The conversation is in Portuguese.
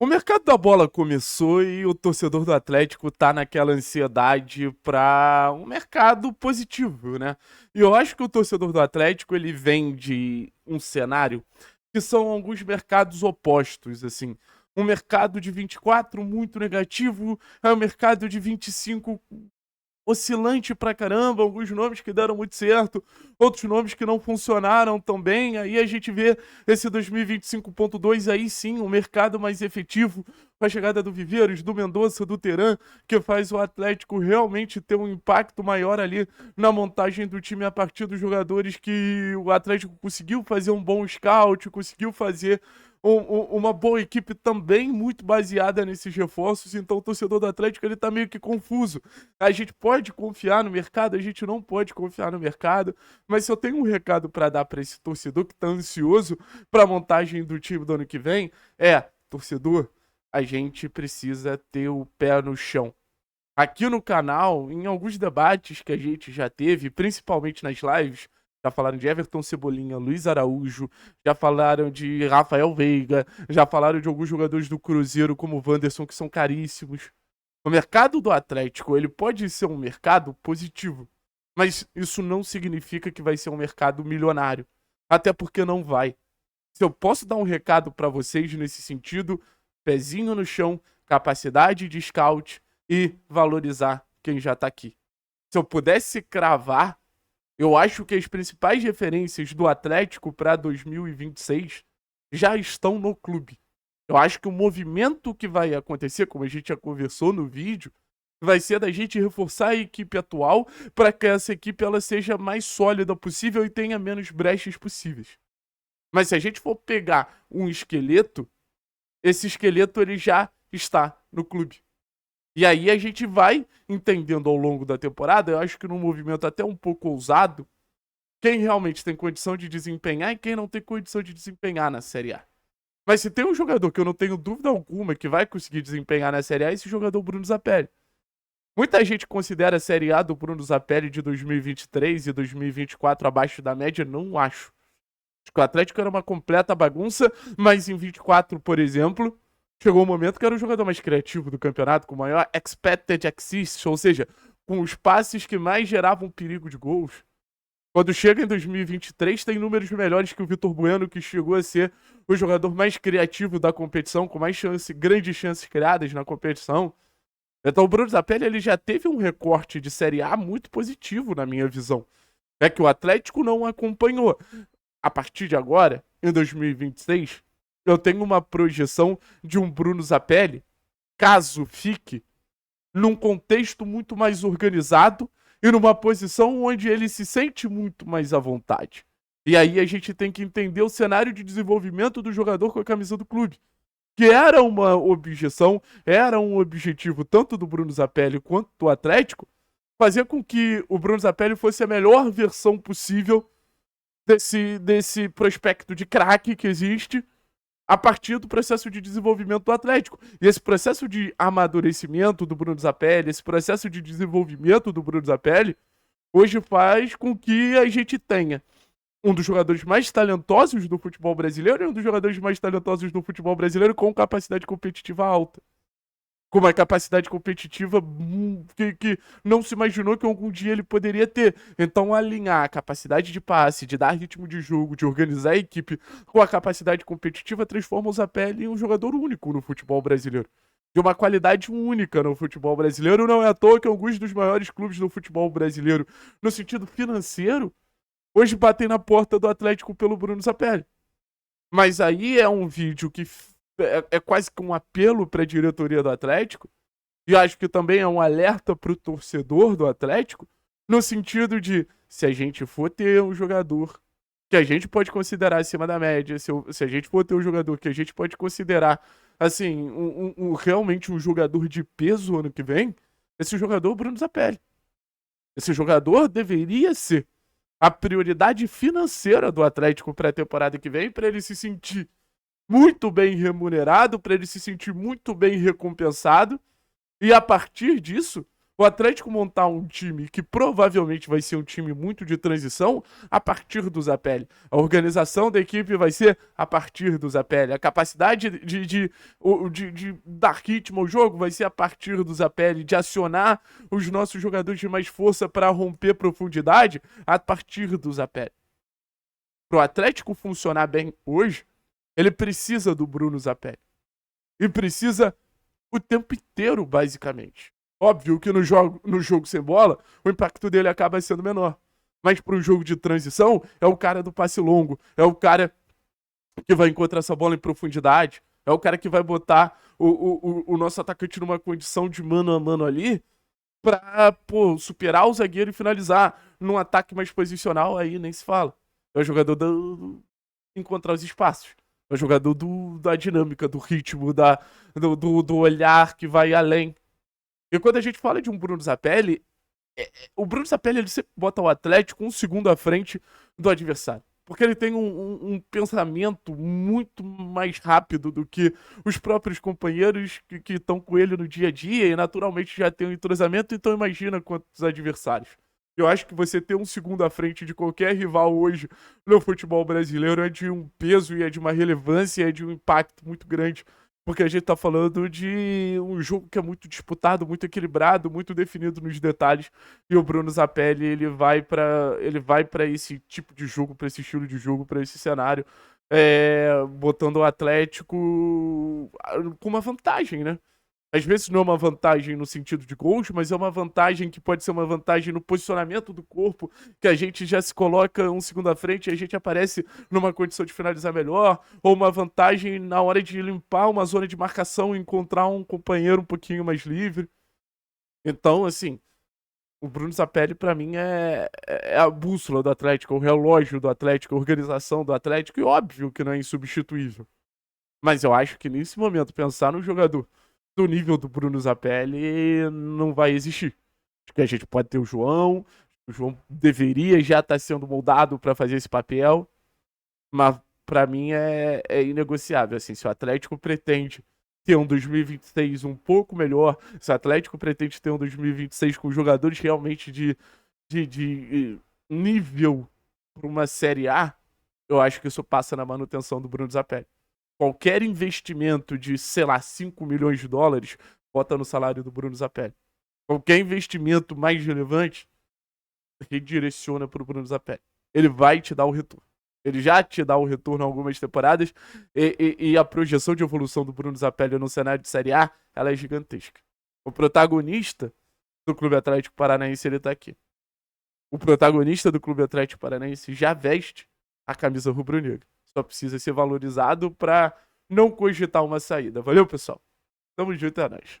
O mercado da bola começou e o torcedor do Atlético tá naquela ansiedade para um mercado positivo, né? E eu acho que o torcedor do Atlético ele vem de um cenário que são alguns mercados opostos, assim. Um mercado de 24 muito negativo, é um mercado de 25 oscilante pra caramba, alguns nomes que deram muito certo, outros nomes que não funcionaram tão bem. Aí a gente vê esse 2025.2 aí sim, um mercado mais efetivo, com a chegada do Viveiros, do Mendonça, do Teran, que faz o Atlético realmente ter um impacto maior ali na montagem do time a partir dos jogadores que o Atlético conseguiu fazer um bom scout, conseguiu fazer uma boa equipe também muito baseada nesses reforços. Então o torcedor do Atlético ele tá meio que confuso. A gente pode confiar no mercado, a gente não pode confiar no mercado, mas se eu tenho um recado para dar para esse torcedor que tá ansioso para a montagem do time do ano que vem, torcedor, a gente precisa ter o pé no chão. Aqui no canal, em alguns debates que a gente já teve, principalmente nas lives, já falaram de Everton Cebolinha, Luiz Araújo, já falaram de Rafael Veiga, já falaram de alguns jogadores do Cruzeiro, como o Wanderson, que são caríssimos. O mercado do Atlético, ele pode ser um mercado positivo, mas isso não significa que vai ser um mercado milionário. Até porque não vai. Se eu posso dar um recado para vocês nesse sentido, pezinho no chão, capacidade de scout e valorizar quem já tá aqui. Se eu pudesse cravar, eu acho que as principais referências do Atlético para 2026 já estão no clube. Eu acho que o movimento que vai acontecer, como a gente já conversou no vídeo, vai ser da gente reforçar a equipe atual para que essa equipe ela seja mais sólida possível e tenha menos brechas possíveis. Mas se a gente for pegar um esqueleto, esse esqueleto ele já está no clube. E aí a gente vai entendendo ao longo da temporada, eu acho que num movimento até um pouco ousado, quem realmente tem condição de desempenhar e quem não tem condição de desempenhar na Série A. Mas se tem um jogador que eu não tenho dúvida alguma que vai conseguir desempenhar na Série A, é esse jogador Bruno Zapelli. Muita gente considera a Série A do Bruno Zapelli de 2023 e 2024 abaixo da média, não acho. Acho que o Atlético era uma completa bagunça, mas em 24, por exemplo, chegou um momento que era o jogador mais criativo do campeonato, com maior expected assists, ou seja, com os passes que mais geravam perigo de gols. Quando chega em 2023, tem números melhores que o Vitor Bueno, que chegou a ser o jogador mais criativo da competição, com mais grandes chances criadas na competição. Então o Bruno Zapelli ele já teve um recorte de Série A muito positivo na minha visão. É que o Atlético não acompanhou. A partir de agora, em 2026, eu tenho uma projeção de um Bruno Zapelli, caso fique, num contexto muito mais organizado e numa posição onde ele se sente muito mais à vontade. E aí a gente tem que entender o cenário de desenvolvimento do jogador com a camisa do clube. Que era uma objeção, era um objetivo tanto do Bruno Zapelli quanto do Atlético, fazer com que o Bruno Zapelli fosse a melhor versão possível desse prospecto de craque que existe a partir do processo de desenvolvimento do Atlético. E esse processo de amadurecimento do Bruno Zapelli, esse processo de desenvolvimento do Bruno Zapelli, hoje faz com que a gente tenha um dos jogadores mais talentosos do futebol brasileiro e um dos jogadores mais talentosos do futebol brasileiro com capacidade competitiva alta. Com uma capacidade competitiva que não se imaginou que algum dia ele poderia ter. Então, alinhar a capacidade de passe, de dar ritmo de jogo, de organizar a equipe com a capacidade competitiva transforma o Zapelli em um jogador único no futebol brasileiro. De uma qualidade única no futebol brasileiro. Não é à toa que alguns dos maiores clubes do futebol brasileiro, no sentido financeiro, hoje batem na porta do Atlético pelo Bruno Zapelli. Mas aí é um vídeo que é quase que um apelo para a diretoria do Atlético, e acho que também é um alerta para o torcedor do Atlético, no sentido de, se a gente for ter um jogador que a gente pode considerar acima da média, se a gente for ter um jogador que a gente pode considerar, assim, realmente um jogador de peso ano que vem, esse jogador é o Bruno Zapelli. Esse jogador deveria ser a prioridade financeira do Atlético para a temporada que vem, para ele se sentir muito bem remunerado, para ele se sentir muito bem recompensado, e a partir disso, O Atlético montar um time que provavelmente vai ser um time muito de transição a partir do Zapelli. A organização da equipe vai ser a partir do Zapelli. A capacidade de dar ritmo ao jogo vai ser a partir do Zapelli. De acionar os nossos jogadores de mais força para romper profundidade a partir do Zapelli. Para o Atlético funcionar bem hoje, ele precisa do Bruno Zapelli. E precisa o tempo inteiro, basicamente. Óbvio que no jogo sem bola, o impacto dele acaba sendo menor. Mas para um jogo de transição, é o cara do passe longo, é o cara que vai encontrar essa bola em profundidade, é o cara que vai botar o nosso atacante numa condição de mano a mano ali pra, superar o zagueiro e finalizar. Num ataque mais posicional, aí nem se fala. É o jogador do encontrar os espaços. É o jogador da dinâmica, do ritmo, do olhar que vai além. E quando a gente fala de um Bruno Zapelli, o Bruno Zapelli ele sempre bota o Atlético um segundo à frente do adversário. Porque ele tem um pensamento muito mais rápido do que os próprios companheiros que estão com ele no dia a dia e naturalmente já tem um entrosamento, então imagina quantos adversários. Eu acho que você ter um segundo à frente de qualquer rival hoje no futebol brasileiro é de um peso e é de uma relevância, é de um impacto muito grande. Porque a gente tá falando de um jogo que é muito disputado, muito equilibrado, muito definido nos detalhes. E o Bruno Zapelli, ele vai para esse tipo de jogo, para esse estilo de jogo, para esse cenário, botando o Atlético com uma vantagem, né? Às vezes não é uma vantagem no sentido de gols, mas é uma vantagem que pode ser uma vantagem no posicionamento do corpo, que a gente já se coloca um segundo à frente e a gente aparece numa condição de finalizar melhor, ou uma vantagem na hora de limpar uma zona de marcação e encontrar um companheiro um pouquinho mais livre. Então, assim, o Bruno Zapelli pra mim é a bússola do Atlético, o relógio do Atlético, a organização do Atlético, e óbvio que não é insubstituível. Mas eu acho que nesse momento, pensar no jogador do nível do Bruno Zapelli não vai existir. Acho que a gente pode ter o João deveria já estar sendo moldado para fazer esse papel, mas para mim é inegociável. Assim, se o Atlético pretende ter um 2026 um pouco melhor, se o Atlético pretende ter um 2026 com jogadores realmente de nível para uma Série A, eu acho que isso passa na manutenção do Bruno Zapelli. Qualquer investimento de, sei lá, 5 milhões de dólares, bota no salário do Bruno Zapelli. Qualquer investimento mais relevante, redireciona para o Bruno Zapelli. Ele vai te dar o retorno. Ele já te dá o retorno em algumas temporadas e a projeção de evolução do Bruno Zapelli no cenário de Série A, ela é gigantesca. O protagonista do Clube Atlético Paranaense, ele tá aqui. O protagonista do Clube Atlético Paranaense já veste a camisa rubro-negra. Só precisa ser valorizado para não cogitar uma saída. Valeu, pessoal? Tamo junto, é nóis.